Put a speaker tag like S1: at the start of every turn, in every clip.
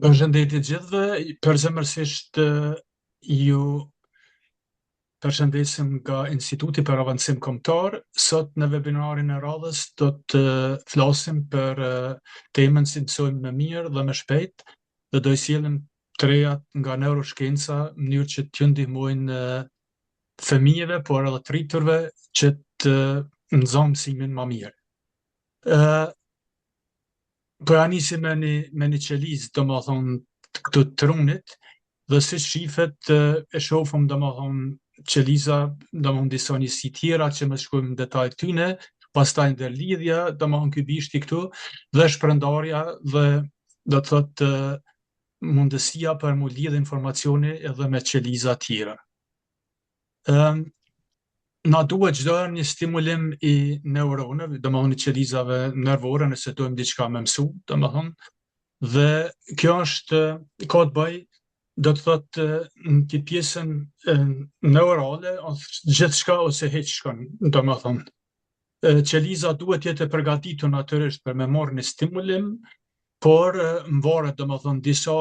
S1: Përshëndetje gjithëve, përzemërsisht ju përshëndesim nga Instituti për Avancim Kombëtar. Sot në webinarin e radhës do të flasim për temën si mësojmë më mirë dhe më shpejt, dhe do i sjellim trejat nga neuroshkenca në mënyrë që t'ju ndihmojnë fëmijëve, por edhe të rriturve që të nxojnë mësimin më mirë. Po ja nisim me një qelizë, domethënë këtu të trunit, dhe si shifet e shohim domethënë qeliza, domethënë disa njësi tjera që më shkojmë në detaj tyne, pastaj ndërlidhja, domethënë ky bishti këtu, dhe shpërndarja dhe do të thotë mundësia për mu lidh informacione edhe me qeliza tjera. Na duhet çdo herë një stimulim i neuronëve, domethënë i qelizave nervore, nëse dojmë diçka me mësu, domethënë, dhe kjo është ka të bëj, do të thotë në këtë pjesën neurale, gjithçka ose hiçka, domethënë. Qeliza duhet jetë e përgatitur natyrisht për me marrë një stimulim, por mvaret domethënë disa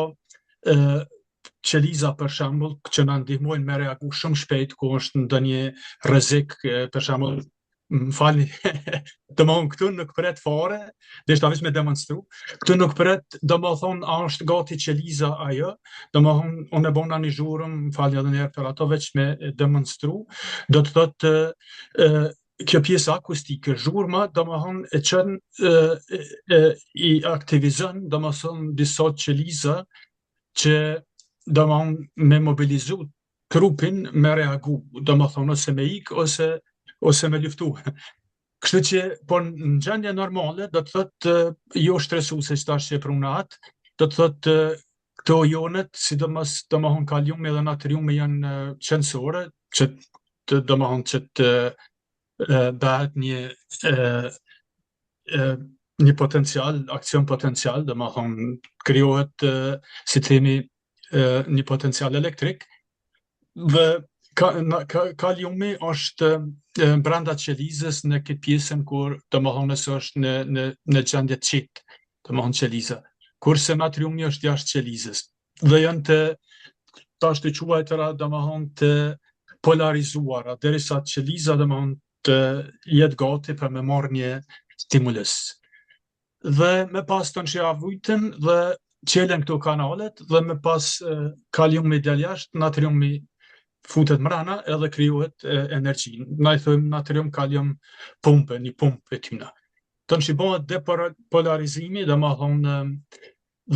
S1: qeliza për shembull që na ndihmojnë me reagu shumë shpejt ku është ndonjë rrezik, për shembull, më falni, domethënë këtu nuk pret fare, deshta vetëm me demonstru. Këtu nuk pret, domethënë a është gati qeliza ajo, domethënë unë e bona një zhurmë, më falni edhe një herë për ato, veç me demonstru, do të thotë kjo pjesa akustike, zhurma, domethënë e çon i aktivizon domethënë disa qeliza që domethënë me mobilizu trupin me reagu, domethënë ose me ik ose me luftu. Kështu që po në gjendje normale do të thotë jo stresuese që tash e prunat, do të thotë këto jonet, sidomos domethënë kaliumi dhe natriumi janë qendësore, që domethënë që të bëhet një potencial, aksion potencial, domethënë krijohet si themi një potencial elektrik, dhe kaliumi është brenda qelizës në këtë pjesën kur domethënë nëse është në gjendje të qetë, domethënë qeliza, kurse natriumi është jashtë qelizës, dhe janë tash të quajtura domethënë të polarizuara, derisa qeliza domethënë të jetë gati për me marrë një stimulus. Dhe me pas të nxjavujtën dhe qelen këto kanalet, dhe me pas kaliumi del jashtë, natriumi futet mrena edhe krijohet energji. Na i thojmë natrium kalium pumpe, një pumpë e tyna. Të bëhet depolarizimi, domethënë,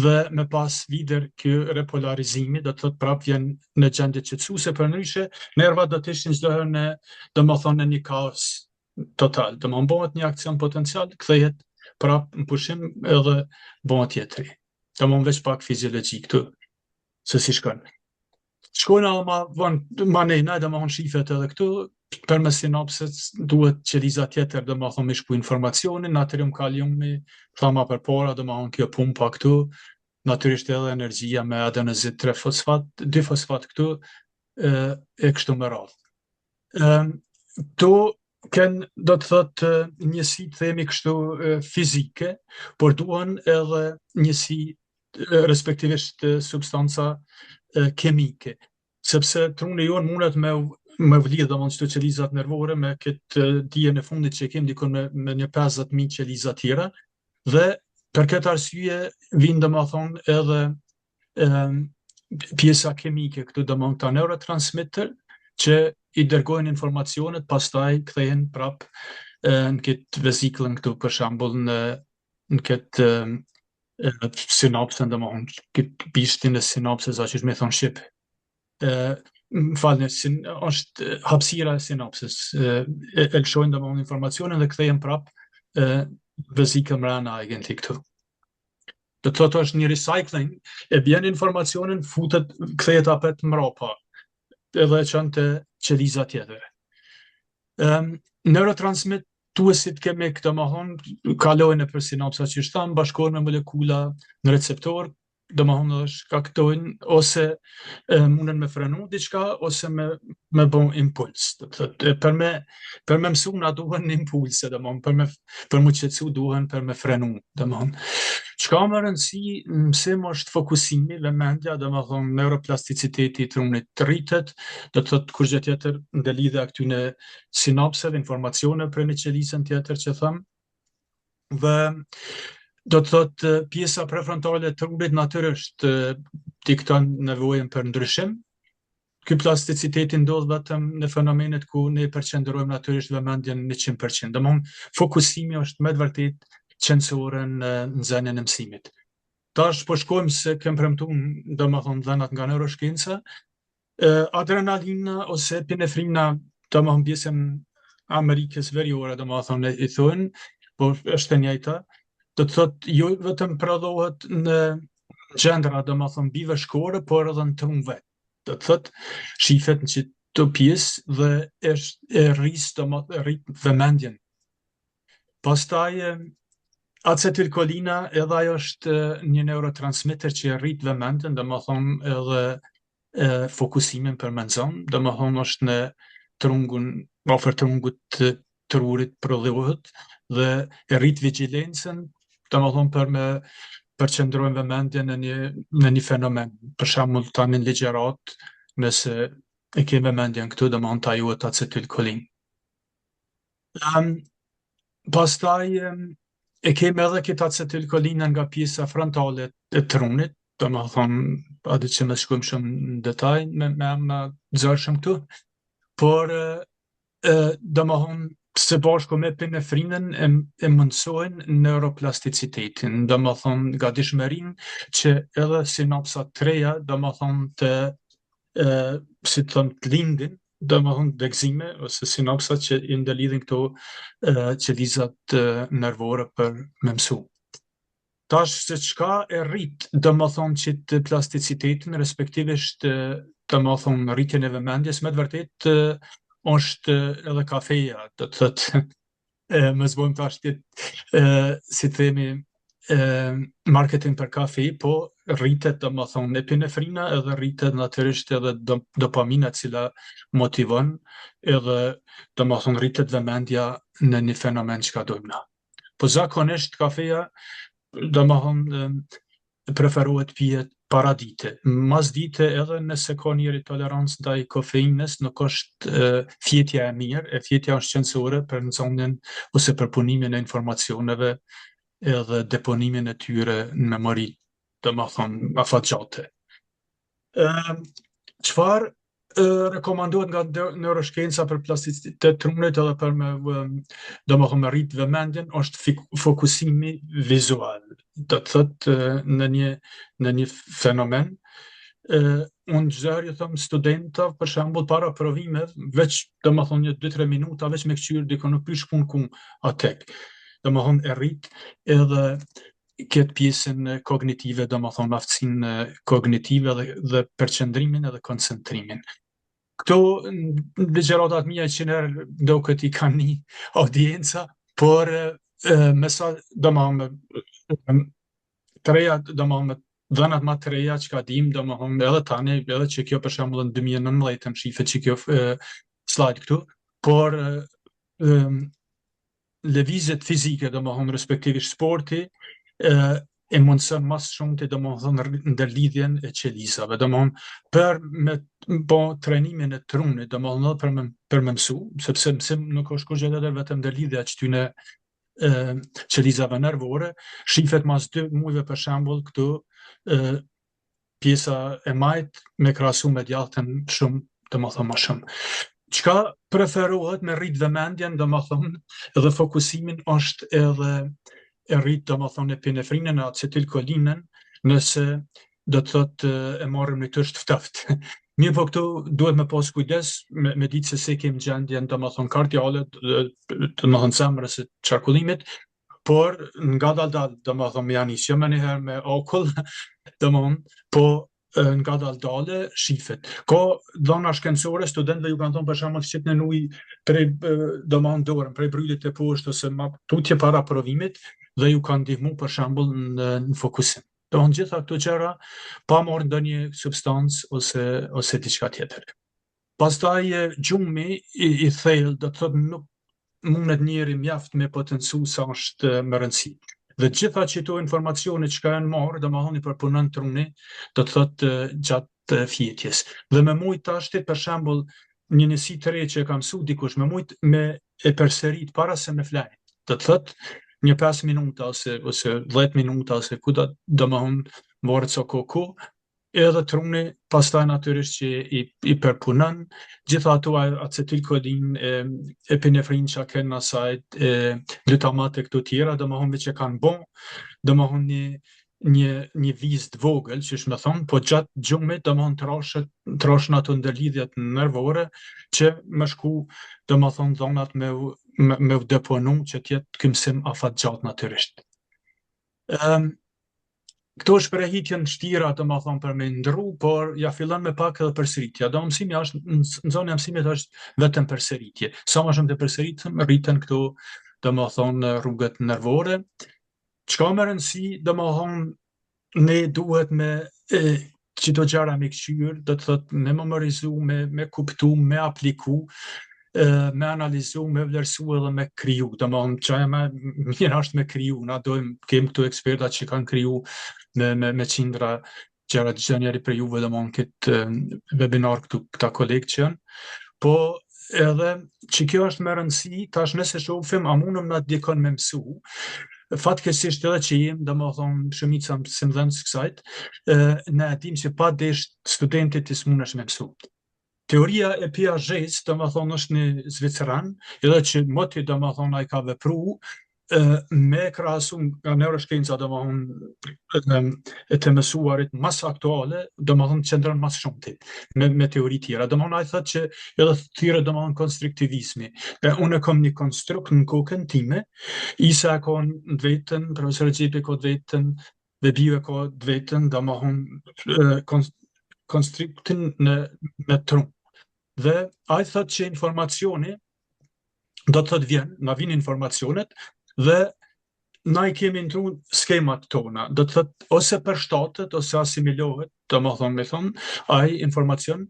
S1: dhe me pas lider ky repolarizimi, do të thotë prap vjen në gjendje qetësuese, përndryshe nervat do të ishin çdo herë në domethënë në një kaos total. Domethënë bëhet një aksion potencial, kthehet prap në pushim edhe bëhet tjetri. Domethënë veç pak fiziologji këtu, se si shkon. Shkojnë edhe ma vonë, ma nejna, domethënë shifet edhe këtu, përmes sinapsës duhet qeliza tjetër, domethënë me shku informacionin, natrium kaliumi, thama përpara, domethënë kjo pumpa këtu, natyrisht edhe energjia me adenozit 3-fosfat, 2-fosfat këtu, e kështu me radhë. Këtu kënë, do të thotë, njësi të themi kështu fizike, por duhen edhe njësi respektivisht substanca kemike, sepse truni jonë mundet me vlidh domethënë çdo qelizat nervore me këtë dijen e fundit që kemi dikon me një 50.000 qeliza tjera, dhe për këtë arsye vijnë domethënë edhe pjesa kemike këtu, domethënë këta neurotransmitter që i dërgojnë informacionet, pastaj kthehen prap në këtë vezikëllën këtu, për shembull në këtë sinapsën, domethënë këtë bishtin e sinapsës, që është me thonë shqip. Më falni, është hapësira e sinapsës, e lëshojnë domethënë informacionin dhe kthehen prap vezikëll mrena agenti këtu. Do të thotë është një recycling, e bjen informacionin, futet, kthehet apet mrapa, edhe çon te qeliza tjetër. Neurotransmetuesit kemik domethënë kalojnë nëpër sinapsa që shtam, bashkohen me molekula në receptor, domethënë shkaktojnë ose munden me frenu diçka, ose me me bon impuls. Do të thotë, për me mësu na duhen impulse, domthon për mu qetësu duhen për me frenu, domthon. Çka më rëndësi në mësim është fokusimi, vëmendja, domethënë neuroplasticiteti i trunit rritet, do të thotë kur gjë tjetër ndë lidhja këtyne sinapseve, informacione për një qelisën tjetër që thëmë, dhe do të thotë pjesa prefrontale të trunit natyrisht dikton nevojën për ndryshim. Ky plasticiteti ndodh vetëm në fenomenet ku ne përqendrojmë natyrisht vëmendjen 100%. Domthon fokusimi është me të vërtetë qendrore në nxënien e mësimit. Tash po shkojmë se kem premtuar domethënë dhënat nga neuroshkenca, adrenalina ose epinefrina, domethënë pjesën Amerikës Veriore, domethënë i thonë, po është e njëjta. Do të thotë jo vetëm prodhohet në gjendra, domethënë biveshkore, por edhe në trun vet. Do të thotë shifet në çdo pjesë dhe e rrit vëmendjen. Pastaj acetilkolina edhe ajo është një neurotransmeter që e rrit vëmendjen, domethënë edhe fokusimin për me nxon, domethënë është në trungun, afër trungut të trurit prodhohet dhe e rrit vigjilencën, domethënë për me përqendrojmë vëmendjen në një fenomen. Për shembull tani në ligjërat, nëse e ke vëmendjen këtu, domethënë ta juhet acetilkolin. Pastaj e kemi edhe këtë acetilkolinën nga pjesa frontale e trunit, domethënë atë që më shkojmë shumë në detaj me zërshëm këtu, por domethënë së bashku me epinefrinën e mundsojnë neuroplasticitetin, domethënë gatishmërinë që edhe sinapsat të reja, domethënë si të thënë të lindin, domethënë degëzime ose sinapsat që i ndëlidhin këto qelizat nervore për me mësu. Tash se çka e rrit domethënë që të plasticitetin, respektivisht domethënë rritjen e vëmendjes, me të vërtetë është edhe kafeja, do të thotë më zbojmë tash si themi marketing për kafe, po rritet domethënë epinefrina edhe rritet natyrisht edhe dopamina, e cila motivon, edhe domethënë rritet vëmendja në një fenomen që ka dojmë na. Po zakonisht kafeja domethënë preferohet pijet para dite. Mas dite edhe nëse ka njëri tolerancë ndaj kofeinës, nuk është fjetja e mirë, e fjetja është qëndësore për nxënien ose për punimin e informacioneve edhe deponimin e tyre në memori, domethënë afatgjate. Çfarë rekomandohet nga neuroshkenca për plasticitet të trunit edhe për me domethënë me rrit vëmendjen është fokusimi vizual. Do të thotë në një fenomen. Unë çdo herë i them studentëve, për shembull para provimeve, veç domethënë 2-3 minuta veç me kqyr dikon nuk pysh punë ku atek. Domethënë e rrit edhe këtë pjesën kognitive, domethënë aftësinë kognitive dhe përqendrimin edhe koncentrimin. Këto ligjëratat mia 100 herë do këtë i kanë një audienca, por me sa domethënë të reja, domethënë dhënat më të reja që ka dim, domethënë edhe tani, edhe që kjo për shembull në 2019 më shifet që kjo slide këtu, por lëvizjet fizike, domethënë respektivisht sporti, e mundson mas shumë të domethënë ndërlidhjen e qelizave, domethënë për me bo trenimin e trunit, domethënë për me mësu, sepse mësim nuk është kurrë gjë tjetër vetëm ndërlidhja që tyne qelizave nervore, shifet mas 2 muajve për shembull këtu pjesa e majt me krahasu me djathtën shumë, domethënë më shumë. Çka preferohet me rrit vëmendjen, domethënë edhe fokusimin, është edhe e rrit domethënë epinefrinën e acetilkolinën, nëse do të thotë e marrim në tështë ftoftë. Mirë, po këtu duhet me pas kujdes me ditë se kemi gjendjen domethënë kardiale, domethënë zemrës së qarkullimit, por nga dal domethënë janë jo më njëherë me okull, domethënë, po nga dal shifet. Ka dhëna shkencore, studentëve ju kanë thonë për shembull që në ujë prej domethënë dorën, prej brylit të poshtë ose ma tutje para provimit, dhe ju kanë ndihmu për shembull në fokusim. Domethënë gjitha këto gjëra pa marrë ndonjë substancë ose diçka tjetër. Pastaj gjumi i thellë, do të thotë nuk mundet njeri mjaft me potencu sa është më rëndësi. Dhe gjitha qëto informacione që ka janë marrë, dhe ma honi përpunën truni, do të thotë gjatë fjetjes. Dhe me mujt tashti, për shembull, një njësi të re që e kam su dikush, me mujt me e përserit para se me flajt. Do të thotë një 5 minuta ose 10 minuta ose ku do ma hon varet sa koku, edhe truni pastaj natyrisht që i përpunon gjitha ato acetilkolin, epinefrin që kanë asaj, glutamate këto tjera, domethënë që kanë bon, domethënë një vizë të vogël, që është me thonë, po gjatë gjumit domethënë trashën ato ndërlidhjet nervore që më shku domethënë dhonat me u deponu që tjetë ky mësim afat gjatë natyrisht. Këto shprehitjen shtira të ma thonë për me ndru, por ja fillon me pak edhe përsëritja. Do mësimi është, në zonë e mësimit është vetëm përsëritje. Sa më shumë të përsëritëm, rriten këto, do ma thonë, rrugët nervore. Çka më rëndësi, do ma thonë, ne duhet me qito gjara me këqyr, do të thotë me memorizu, me kuptu, me apliku, me analizu, me vlerësu edhe me kriju. Domethënë çaja më mirë është me kriju. Na kemi këtu eksperta që kanë kriju me qindra gjëra të njëri për juve domethënë këtë webinar këta kolegë që janë. Po edhe që kjo është me rëndësi, tash nëse shohim a mundëm na dikon me mësu. Fatkeqësisht edhe që jem, domethënë shumica mësimdhënës kësajt, ne e dim që pa desh studentit të smunesh me mësu. Teoria e Piaget's, domethënë është një zviceran, edhe që moti domethënë ai ka vepru me krahasum nga neuroshkenca domethënë e të mësuarit mas aktuale, domethënë qëndron mas shumti me teori tjera. Domethënë ai thotë që edhe thirrë domethënë konstruktivizmi. Unë kam një konstrukt në kokën time, Isa ka në vetën, profesor Xhepi ka të vetën, dhe Bio ka të vetën, domethënë konstruktin me trum. Dhe ai thotë që informacioni do të thotë na vijnë informacionet dhe na i kemi ndru skemat tona, do të thotë ose përshtatet ose asimilohet, domethënë me thonë ai informacion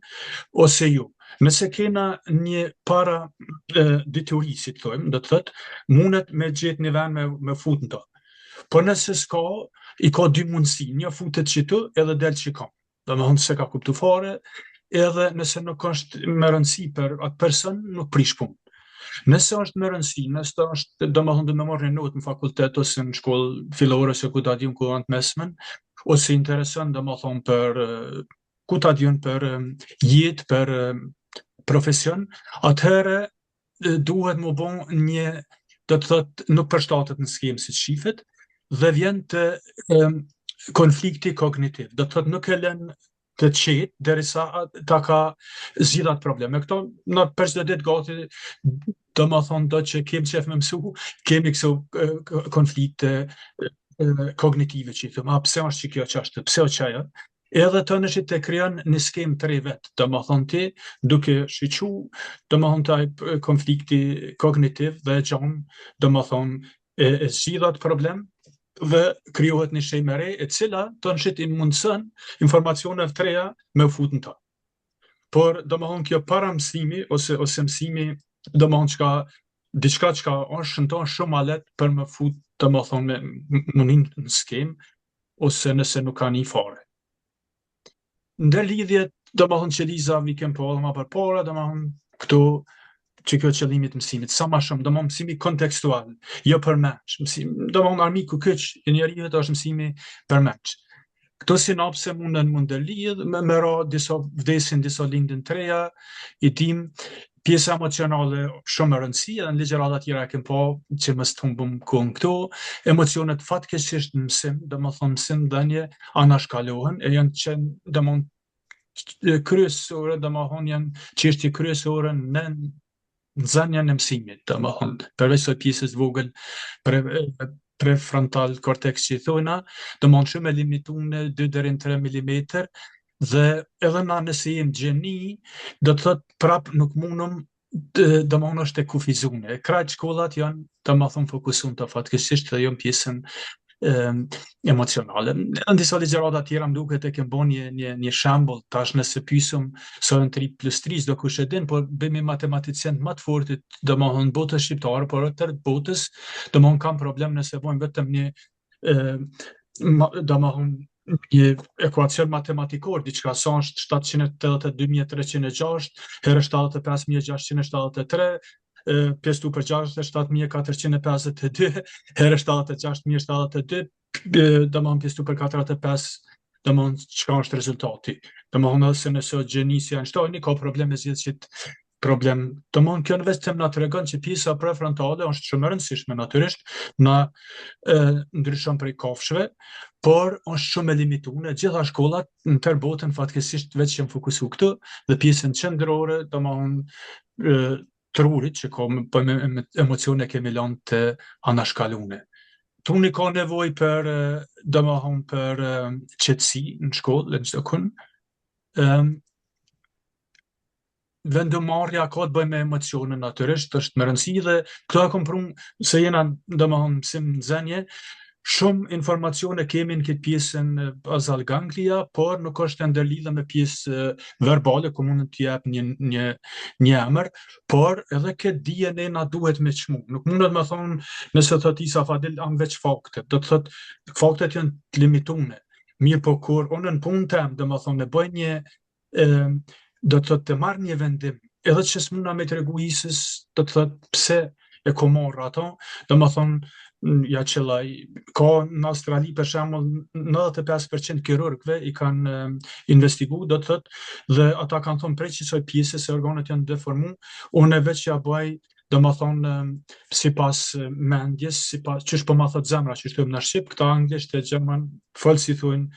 S1: ose ju. Nëse kena një para dituri, si të thojmë, do të thotë mundet me gjetë një vend me fut në to. Po nëse s'ka, i ka dy mundësi, një futet që tu edhe del që ka. Domethënë se ka kuptu fare, edhe nëse nuk është me rëndësi për atë person, nuk prish punë. Nëse është me rëndësi, nëse është, domethënë do më marrë një notë në fakultet ose në shkollë fillore ose ku ta diun ku anë të mesmen, ose intereson domethënë për ku ta diun për jetë, për profesion, atëherë duhet më bon një, do të thotë nuk përshtatet në skemë si shifet, dhe vjen të konflikti kognitiv. Do të thotë nuk e lën të qetë, derisa ta ka zgjidhat probleme. Këto në përshëndet gati, do më thonë do që kemi qef me mësu, kemi këso konflikte kognitive që i thëmë, a pse është që kjo qashtë, pse o qaja, edhe të nëshit të kryon një skemë të vetë, do më thonë ti, duke shiqu, do më thonë taj konflikti kognitiv dhe gjanë, do më thonë e zgjidhat problem, dhe krijohet një shenjë e re, e cila të nëshit i mundësën informacione të reja me u fut në ta. Por, domethënë kjo para mësimi, ose mësimi, domethënë diçka që është shënton shumë ma letë për me fut, domethënë me munin në skemë, ose nëse nuk ka një fare. Ndër lidhjet, domethënë që Liza mi kem po edhe ma për para, domethënë këto që kjo qëllimit mësimit, sa ma shumë, domethënë mësimi kontekstual, jo përmenç, domethënë armiku kyç i njeriut është mësimi përmenç. Këto sinapse mund të lidh, me ra disa vdesin, disa lindin të reja, i dim, pjesa emocionale shumë e rëndësi, edhe në ligjërata tjera e kem pa që mos të humbim kohën këto, emocionet fatkeqësisht në mësim, domethënë mësim dhënie anashkalohen, e janë që domethënë kryesore, domethënë janë çështje kryesore në nxënien e mësimit, domethënë përveç së pjesës vogël prefrontal cortex që i thona, domethënë shumë e limituar 2 deri në 3 mm, dhe edhe na nëse jem gjeni, do të thotë prap nuk mundum domethënë është e kufizuar. Krajt shkollat janë domethënë fokusuar të fatkeqësisht dhe jo pjesën emocionale. Në disa ligjërata tjera më duket e kem bën një shembull tash nëse pyesëm sa janë 3+3, do kush e din, por bëmi matematicien më të fortit domethënë botës shqiptare, por tërë botës domethënë kam problem nëse bojmë vetëm një domethënë një ekuacion matematikor, diçka sa është 782.306 herë 75.673 pjesë tu për 6 është 7.452 herë 76.072 domethënë pjesë tu për 45 domethënë çka është rezultati. Domethënë se nëse Gjenisi Einsteini ka problem me zgjedhjet problem. Domthon kjo vetëm na tregon që pjesa prefrontale është shumë e rëndësishme natyrisht, na ndryshon prej kafshëve, por është shumë e limituar. Gjitha shkollat në tërë botën fatkeqësisht veç janë fokusu këtu dhe pjesën qendrore, domthon trurit që ka me emocione kemi lanë të anashkalune. Tuni ka nevojë për domthon për qetësi në shkollë, në çdo kënd. Vendomarrja ka të bëjë me emocione natyrisht, është më rëndësi dhe këto e komprum se jena domethënë mësim nxënje, shumë informacione kemi në këtë pjesën bazal ganglia, por nuk është e ndërlidhur me pjesë verbale ku mund të jap një emër, por edhe këtë dijen na duhet me çmu. Nuk mundet me thonë nëse thot Isa Fadil am veç fakte, do të thot faktet janë të limituara. Mirë po kur unë në punë tem, domethënë e bëj një do të thotë të marrë një vendim, edhe që s'muna me tregu Isës, do të thotë pse e ko morë ato, ja qëllaj, ka në Australi për shembull 95% kirurgëve i kanë investigu, do të thotë, dhe ata kanë thonë prej qësoj pjesës se organet janë deformu, unë e veç ja bëj si pas mendjes, si pas, qysh po ma thot zemra, që shtu në Shqip, këta anglisht e gjerman, folë si thunë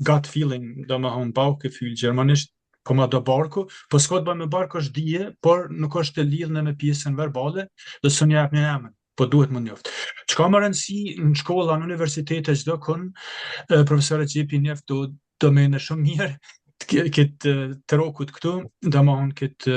S1: gut feeling, bauchgefühl, gjermanisht, po ma do barku, po s'ka të bëjë me barku është dije, por nuk është e lidhur me pjesën verbale, dhe s'u jap një emër, po duhet më njoft. Çka më rëndësi në shkolla, në universitete, çdo kënd, profesorët Xhepi njeft do më shumë mirë këtë trokut këtu, domthon këtë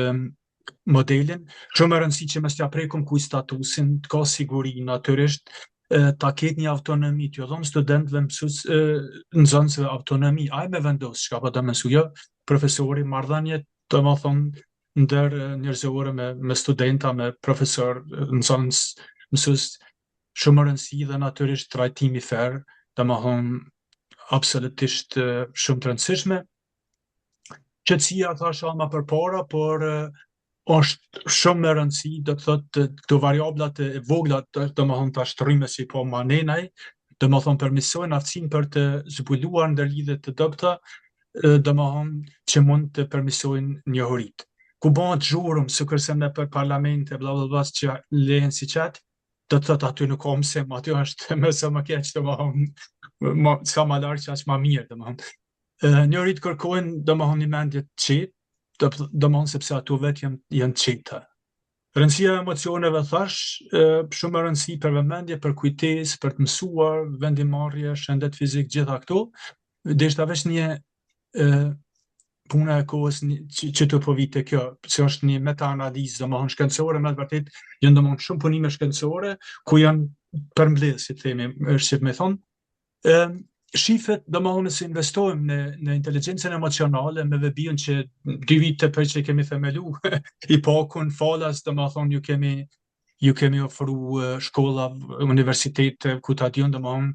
S1: modelin, shumë e rëndësi që mos t'ia prekum kuj statusin, të ka siguri natyrisht, ta ketë një autonomi, t'ju dhon studentëve nxënësve autonomi, ai me vendos çka po do mësoj jo, profesori marrëdhënie, domethënë ndër njerëzore me studenta, me profesor, nxënës, mësues, shumë e rëndësi dhe natyrisht trajtimi fair, domethënë absolutisht shumë të rëndësishme. Qetësia thashë më përpara, por është shumë e rëndësi, do të thotë këto variablat e vogla, domethënë ta shtrymës si po manenaj, domethënë permisojnë aftësinë për të zbuluar ndërlidhje të dobta, domethënë që mund të permisojnë njohuritë. Ku bëhet zhurmë, sikurse në për parlamente, bla bla bla, që lehen si qat, do të thotë aty nuk ka mësim, aty është më sa më keq, domethënë sa më larg që aq më mirë, domethënë. Njohuritë kërkojnë domethënë një mendje të qetë, domethënë sepse ato vetë janë të qeta. Rëndësia e emocioneve thash, shumë e rëndësi për vëmendje, për kujtesë, për të mësuar, vendimarrje, shëndet fizik, gjitha këto, deshta veç një puna e kohës që të po vite kjo, që është një meta-analizë, domethënë shkencore, me të vërtet janë domethënë shumë punime shkencore, ku janë përmbledhur, si themi, është me thonë, shifet domethënë se investojmë në inteligjencën emocionale, me vebion që 2 vite për që kemi themelu, i pakun falas, domethënë ju kemi ofru shkolla, universitete, ku ta diun domethënë,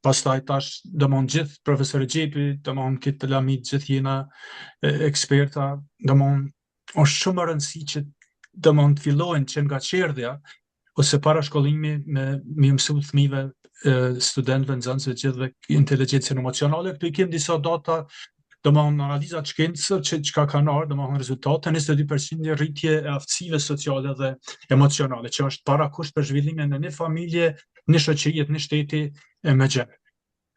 S1: pastaj tash domthon gjithë profesorët Xhepi, domthon këtë lamit gjithë jena eksperta, domthon është shumë e rëndësishme që domthon të fillojnë që nga qerdhja ose para shkollimi me mësu fëmijëve, studentëve, nxënësve gjithëve inteligjencën emocionale. Këtu i kemi disa data, domthon analizat shkencore që çka kanë ardhur, domthon rezultate 22% rritje e aftësive sociale dhe emocionale, që është parakusht për zhvillimin e një familje, një shoqërie, një shteti me gjë.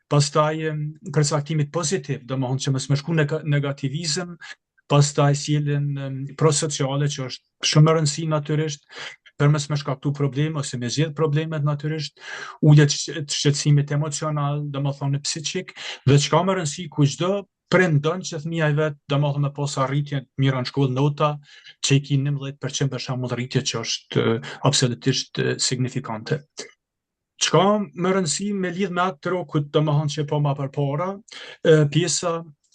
S1: Pastaj përcaktimit pozitiv, domethënë që mos më shku negativizëm, pastaj sjelljen prosociale që është shumë e rëndësishme natyrisht, për mos më shkaktu probleme ose me zgjedh problemet natyrisht, ulje të shqetësimit emocional, domethënë psiqik, dhe çka më rëndësi ku çdo prind don që fëmia i vet domethënë me pas arritje të mira në shkollë, nota që i kinë 11% për shembull, rritje që është absolutisht signifikante. Çka më rëndësi me lidh me atë trokut, domethënë që po ma përpara, pjesa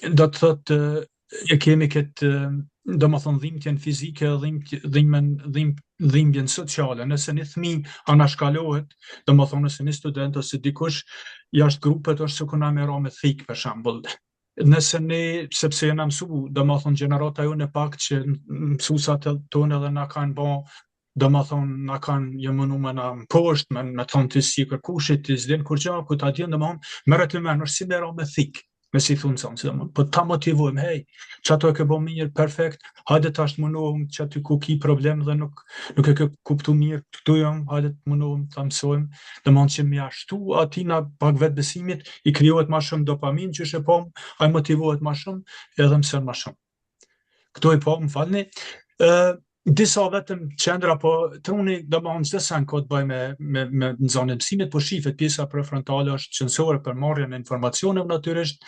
S1: do të thotë e kemi këtë domethënë dhimbjen fizike, dhimbjen sociale. Nëse një fëmijë anashkalohet, domethënë nëse një student ose dikush jashtë grupet është sikur na merr me thik për shembull. Nëse ne, sepse jena mësu, domethënë gjenerata jonë e pak që mësuesat tonë edhe na kanë bë na kanë jëmënu me na më poshtë, me thonë të si kërkushit, të zdin kur gjaku, ta djenë merë të menë, është si mera me thikë, me si thunë zonë, po ta motivojmë, hej, që ato e ke bo mirë, perfekt, hajde ta është mënohëm që aty ku ki problem dhe nuk e ke kuptu mirë, këtu jam, hajde të mënohëm, ta mësojmë, që mi ashtu ati na pak vetë besimit, i kryohet ma shumë dopamin që shë pomë, a i motivohet ma shumë, edhe mësën ma shumë. Këto i po, më falni, disa vetëm qendra, po truni do më çdo sen ka të bëj me nxënien e mësimit, po shifet pjesa prefrontale është qëndësore për marrjen e informacioneve natyrisht,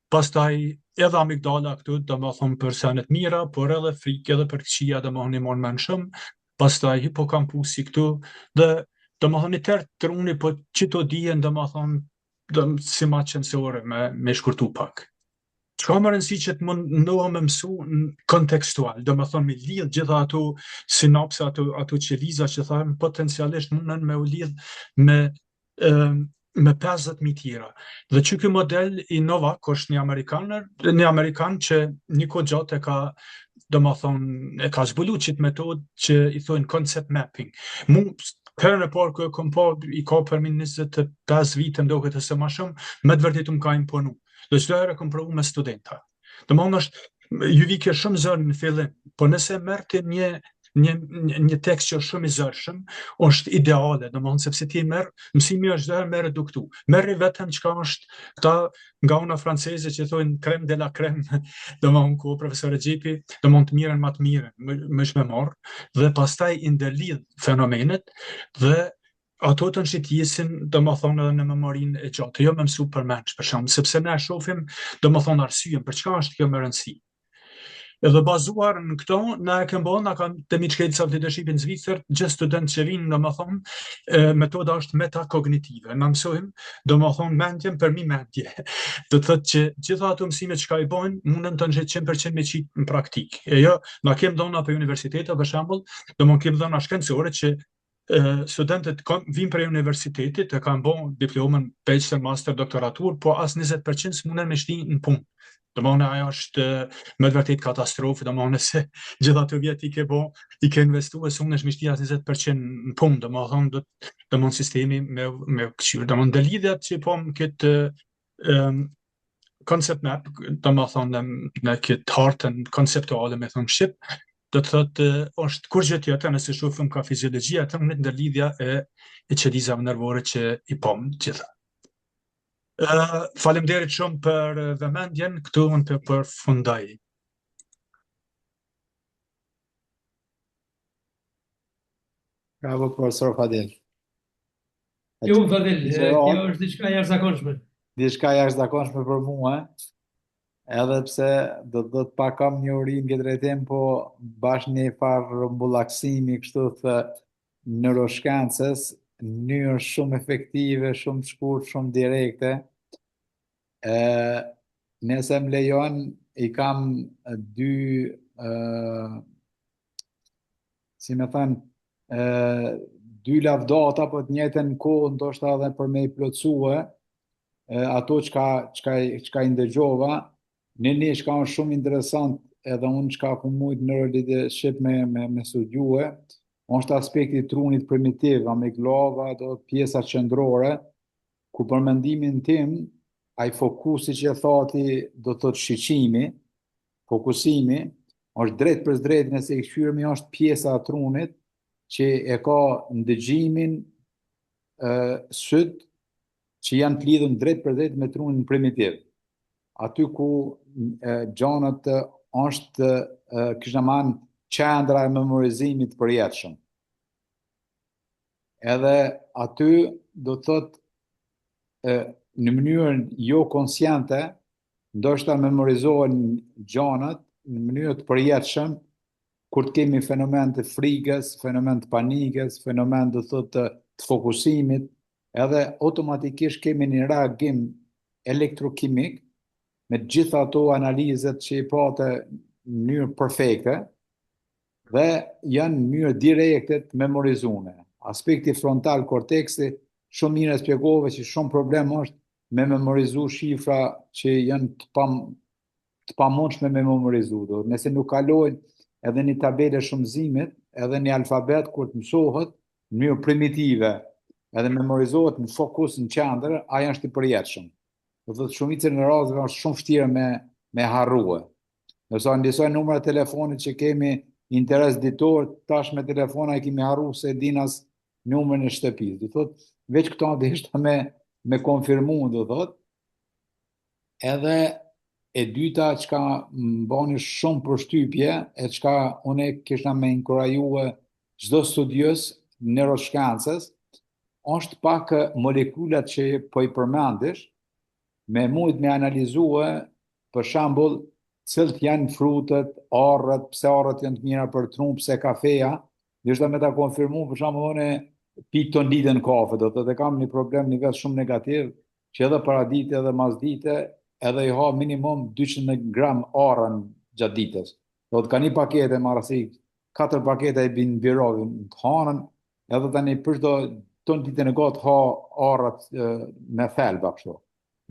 S1: pastaj edhe amigdala këtu do më thonë për senet mira, por edhe frikë edhe për këqija do më thonë i mon men shumë, pastaj hipokampusi këtu dhe do më thonë i tërë truni, po që to dijen do më thonë si ma qëndësore me shkurtu pak. Ka më rëndësi që të mundohem me mësu në kontekstual, do më thonë me lidh gjitha ato sinopse, ato qeliza që thamë, potencialisht mundën me u lidh me, me 50.000 tjera. Dhe që ky model i Novak është një Amerikan që një kohë gjatë do më thonë, e ka zbulu qitë metodë që i thonë concept mapping. Herën e parë kë e kom pa, i ka përmi 25 vite ndo këtë se ma shumë, me të vërtetu më ka imponu. Dhe çdo herë kom provu me studenta. Domthonë ju vike shumë zërë në fillim, po nëse merrte një tekst që është shumë i zërshëm, është ideale, domthonë sepse ti merr, mësimi është çdo herë më reduktu. Merri vetëm çka është këta nga una franceze që thonë crème de la crème, domthonë ku profesor Xhepi, domthonë të mirën më të mirën, më shme marr, dhe pastaj i ndërlidh fenomenet dhe ato të nshitjesin, do më thonë edhe në memorin e gjatë, jo me mësu për menç, për shumë, sepse ne shofim, do më thonë arsyen, për çka është kjo më rëndësi. Edhe bazuar në këto, na e këmë bënë, na kanë të miqkejtës of leadership në Zvicër, gjithë student që vinë, do më thonë, metoda është metakognitive. Na mësojmë, do më thonë, mendjen për mi mendje. Do të thotë që gjitha ato mësime që ka i bojnë, mundën të nxit 100% me qitë në praktikë. E jo, na kemë dhona për universitetet, për shembull, do më kemë dhona shkencore që studentët vinë për universitetit, e kanë bon diplomën, bachelor, master, doktoratur, po as 20% s'munden me shti në punë. Domthonë ajo është me të vërtet katastrofë, domthonë se gjitha të vjet i ke investuar s'mundesh me shti as 20% në punë, domthonë sistemi me këshir, domthonë dalidhat që po këtë concept map, domthonë në këtë hartën konceptuale me thonë shqip, do të thotë është kur gjë tjetër nëse shohim ka fiziologjia të në ndërlidhja e qelizave nervore që i pom gjitha. Faleminderit shumë për vëmendjen, këtu unë të përfundoj.
S2: Bravo, profesor Fadil.
S3: Jo, Fadil, kjo është diçka jashtëzakonshme.
S2: Diçka jashtëzakonshme për mua, edhe pse do të pak kam një uri në këtë drejtim, po bashkë një farë mbullaksimi kështu të neuroshkencës, në mënyrë shumë efektive, shumë shkurt, shumë direkte. Nëse më lejon, i kam dy, si me thënë, dy lavdata, po të njëjtën kohë ndoshta edhe për me i plotësue ato çka i ndëgjova, një çka është shumë interesant edhe unë çka ku mujt neuroleadership me studiue, është aspekti i trunit primitiv, amigdala, do pjesa qendrore, ku për mendimin tim, ai fokusi që thati do të thotë shiqimi, fokusimi, është drejt për drejt nëse i kthyremi është pjesa e trunit që e ka ndëgjimin syt që janë të lidhur drejt për drejt me trunin primitiv. Aty ku gjanat është kishnaman qendra e memorizimit përjetshëm. Edhe aty do të thotë në mënyrën jo konsiente, ndoshta memorizohen gjanat në mënyrë të përjetshëm kur të kemi fenomen të frikës, fenomen të panikës, fenomen do të thotë të fokusimit, edhe automatikisht kemi një reagim elektrokimik me gjitha ato analizet që i pate në mënyrë perfekte dhe janë në mënyrë direkte të memorizume. Aspekti frontal korteksi shumë mirë e spjegove që shumë problem është me memorizu shifra që janë të pamundshme me memorizu. Nëse nuk kalojnë edhe një tabele shumëzimit, edhe një alfabet kur të mësohet në mënyrë primitive, edhe memorizohet në fokus në qendër, aja është i përjetshëm. Do thotë shumicën e rasteve është shumë vështirë me harrue. Nëse ndisoj numra e telefonit që kemi interes ditor, tash me telefona i kemi harru se dinas numrin e shtëpisë. Do thotë veç këto deshta me konfirmu, do thotë. Edhe e dyta çka më bani shumë përshtypje, e çka unë kisha me inkurajue çdo studios neuroshkencës, është pak molekulat që po i përmendish, me mujt me analizue, për shembull, cilët janë frutët, arrët, pse arrët janë të mira për trum, pse kafeja, dhe me ta konfirmu, për shembull, unë pi ton ditën kafe, do të kam një problem një vetë shumë negativ, që edhe para dite edhe mas dite, edhe i ha minimum 200 gram arën gjatë ditës. Do të ka një pakete, marasi, 4 pakete i bin birovin të hanën, edhe tani për çdo ton ditën e gotë ha arët me thelba kështu.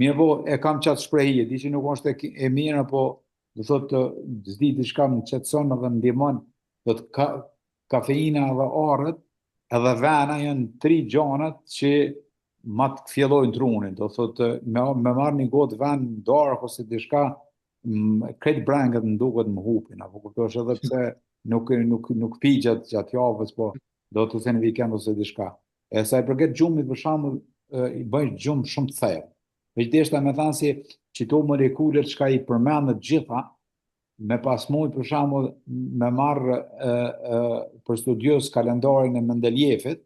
S2: Mirë po, e kam qatë shprehje, di që nuk është e mirë, po do thotë zdi diçka më qetëson edhe më ndihmon, do të kafeina dhe arët edhe vena janë 3 gjanat që ma të fjellojnë trunin, do thotë me marrë një gotë ven dark ose diçka, kretë brengët më duket më hupin, apo kuptosh edhe pse nuk pi gjatë javës, po do të thënë vikend ose diçka. E sa i përket gjumit, për shembull, i bëjnë gjumë shumë të thellë. Veçdeshta me thanë si që to molekulet që ka i përmendet gjitha, me pas mujt për shembull me marrë për studios kalendarin e Mendeljefit,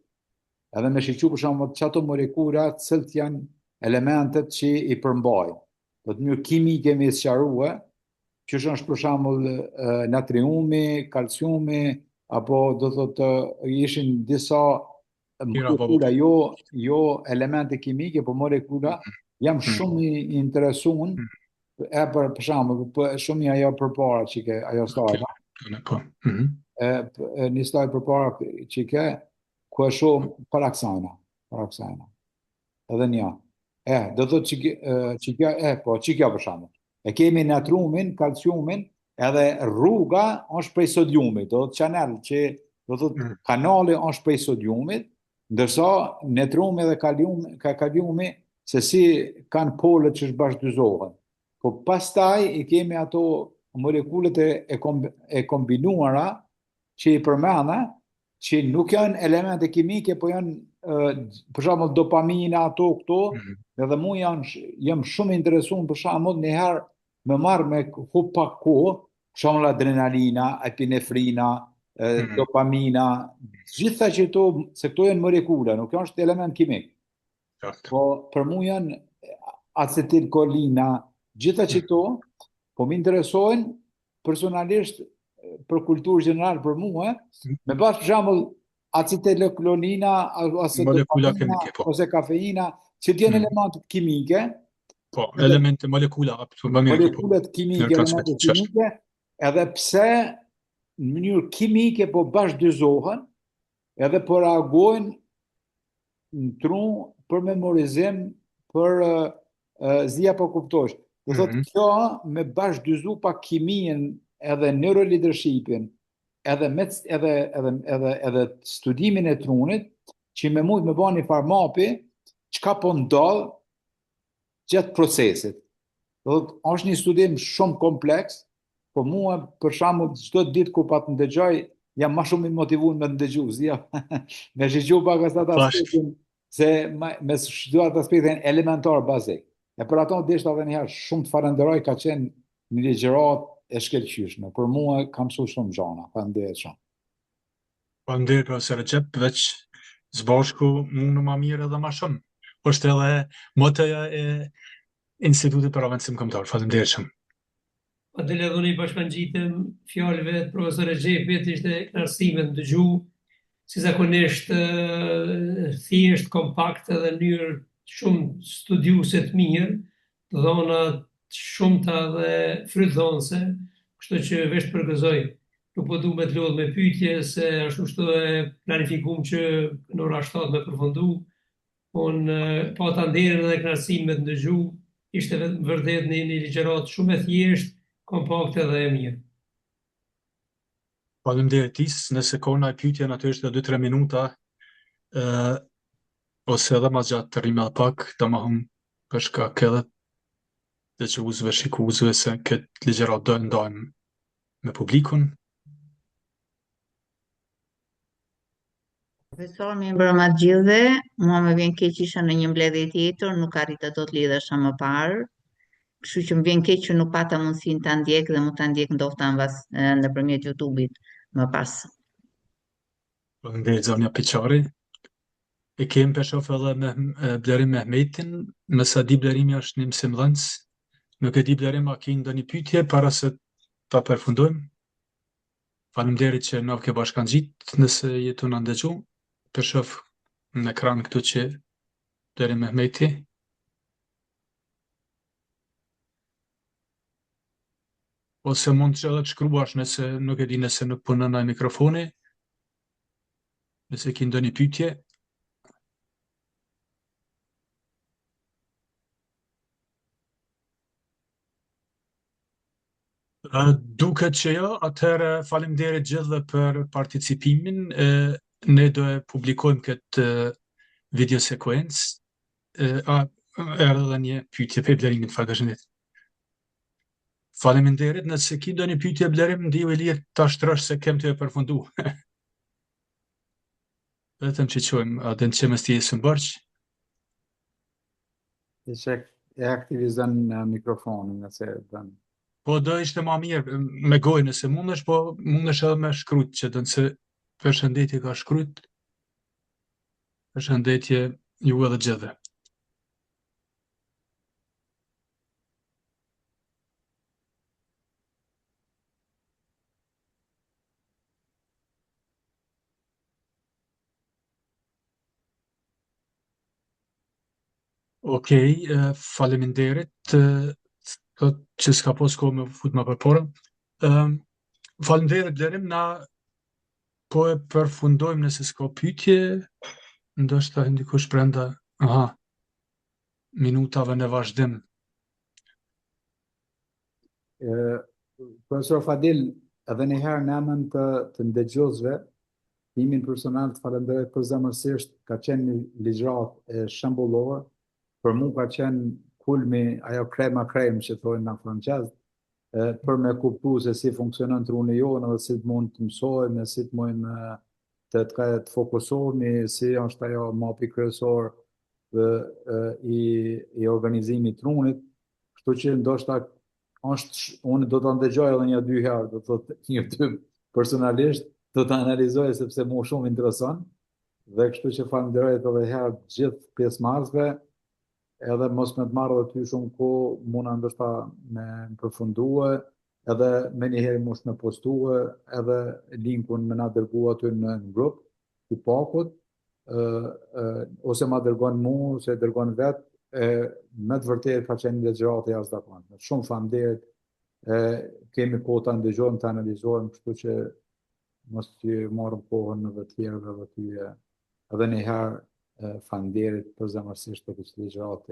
S2: edhe me shiqu për shembull që ato molekula cilët janë elementet që i përmbajnë. Do të mirë kimike me sqarue, që është për shembull natriumi, kalciumi, apo do thotë ishin disa molekula, jo elemente kimike, po molekula. Jam shumë i interesuar për shembull, shumë i ajo përpara që ke ajo slajda. Një slajd përpara që ke, ku e shoh paraksana. Edhe një. Do thotë që kjo për shembull. E kemi natriumin, kalciumin, edhe rruga është prej sodiumit, do thotë chanel që do thotë kanali është prej sodiumit, ndërsa natriumi dhe kaliumi se si kanë polët që bashkëdyzohen. Po pastaj i kemi ato molekulet e kombinuara që i përmena, që nuk janë elemente kimike, po janë, për shembull, dopamina, ato, këto, edhe mu jam shumë interesuar, për shembull, njëherë me marrë me hup pak kohë, për shembull, adrenalina, epinefrina, dopamina, gjitha që se këto janë molekula, nuk janë element kimik. Po për mu janë acetilkolina, gjitha që po më interesojnë personalisht për kulturë general për mua, me pas për shembull acetilkolina, ose kafeina, që t'janë elementet kimike.
S1: Po, elemente molekula.
S2: Molekulat kimike, elementet kimike, edhe pse në mënyrë kimike po bashkëdyzohen, edhe po reagojnë në tru për memorizim, për zia po kuptosh. Do thotë kjo me bashkëdyzu pa kimien edhe neuroleadershipin, edhe studimin e trunit, që me mund me bani farmapi, çka po ndodh gjatë procesit. Do thotë është një studim shumë kompleks, po mua për shembull çdo ditë kur pa të ndëgjoj, jam më shumë i motivuar me të ndëgju, zia. Me shqyqu pak atë aspektin, se me shqyqu atë aspektin elementar bazik. E për ato deshta edhe njëherë shumë të falenderoj, ka qenë një ligjërat e shkelqyshme. Për mua kam mësuar shumë gjana, faleminderit shumë.
S1: Faleminderit profesor Recep, veç zbashku mund më mirë edhe më shumë. Është edhe motoja e Institutit për Avancim Kombëtar. Faleminderit shumë.
S3: Po të ledhoni bashkangjitëm fjalëve të profesor Recepit, ishte kënaqësi me të dëgju si zakonisht thjesht, kompakt dhe në mënyrë shumë studiuese të mirë, të dhona shumëta dhe frytdhënëse, kështu që veç përgëzoj. Nuk po du me të lodh me pyetje se ashtu shto e planifikum që në ora 7 me përfundu. Unë pa ta nderin dhe kënaqësinë me të ndëgju, ishte vërtet një ligjërat shumë e thjesht, kompakte dhe e mirë.
S1: Faleminderit Is, nëse ka ndonjë pyetje natyrisht 2-3 minuta, ose edhe ma gjatë të rrimë pak, domethënë për shkak edhe të dëgjuesve, shikuesve se këtë ligjërat do e ndajmë me publikun.
S4: Profesor, mirë mbrëma të gjithëve. Mua më vjen keq isha në një mbledhje tjetër, nuk arrita dot lidhesha më parë. Kështu që më vjen keq që nuk pata mundësinë ta ndjek dhe mund ta ndjek ndoshta nëpërmjet YouTube-it më pas.
S1: Faleminderit zonja Piçari. E kemi për shof edhe me Blerim Mehmetin, më sa di Blerimi është një mësimdhënës. Nuk e di Blerim a ke ndonjë pyetje para se ta përfundojmë. Faleminderit që na ke bashkangjit nëse jetu na ndëgju. Për shof në ekran këtu që Blerim Mehmeti. Ose mund që edhe të shkruash nëse nuk e di nëse nuk punon ai mikrofoni. Nëse ke ndonjë pyetje. Duket që jo, atëherë faleminderit gjithëve për participimin. Ne do e publikojmë këtë video sekuencë. Erdhe edhe një pyetje për Blerimin, falënderit. Faleminderit, nëse ki ndonjë pyetje Blerim, ndihu i lirë ta shtrosh se kem të e përfundu. Vetëm që qojmë, adën që më stje së mbërq.
S2: E aktivizon mikrofonin nëse dën.
S1: Po do ishte ma mirë me gojë nëse mundesh, po mundesh edhe me shkrujt që dënë se përshëndetje ka shkrujt. Përshëndetje ju edhe gjithë. Okej, faleminderit, që s'ka pos kohë me fut më përpora. Faleminderit Blerim, na po e përfundojmë nëse s'ka pyetje, ndoshta ndikush brenda, minutave në vazhdim.
S2: Profesor Fadil, edhe njëherë në emën të ndëgjuesve, timin personal të falenderoj përzemërsisht, ka qenë një ligjërat e shembullore, për mu ka qenë kulmi ajo krema krem që thojnë në francez, për me kuptu se si funksionon truni jonë dhe si të mund të mësojmë, si të mund të fokusohemi, si është ajo mapi kryesor i organizimit trunit, kështu që ndoshta unë do të ndëgjoj edhe 1-2 herë, do të thotë YouTube personalisht, do të analizoj sepse mu shumë interesant, dhe kështu që falenderoj edhe herë gjithë pjesëmarrësve, edhe mos me të marrë dhe ty shumë ko muna ndoshta me përfundue, edhe me njëherë mos me postue, edhe linkun me na dërgu aty në grup, i pakut, ose ma dërgon mu, ose dërgon vetë, me të vërtet ka qenë legjërate jashtëzakonshme. Shumë faleminderit, kemi kohë ta ndëgjojmë, ta analizojmë, kështu që mos të marrëm kohën në të tjerëve dhe ty edhe njëherë faleminderit përzemërsisht për këtë ligjëratë.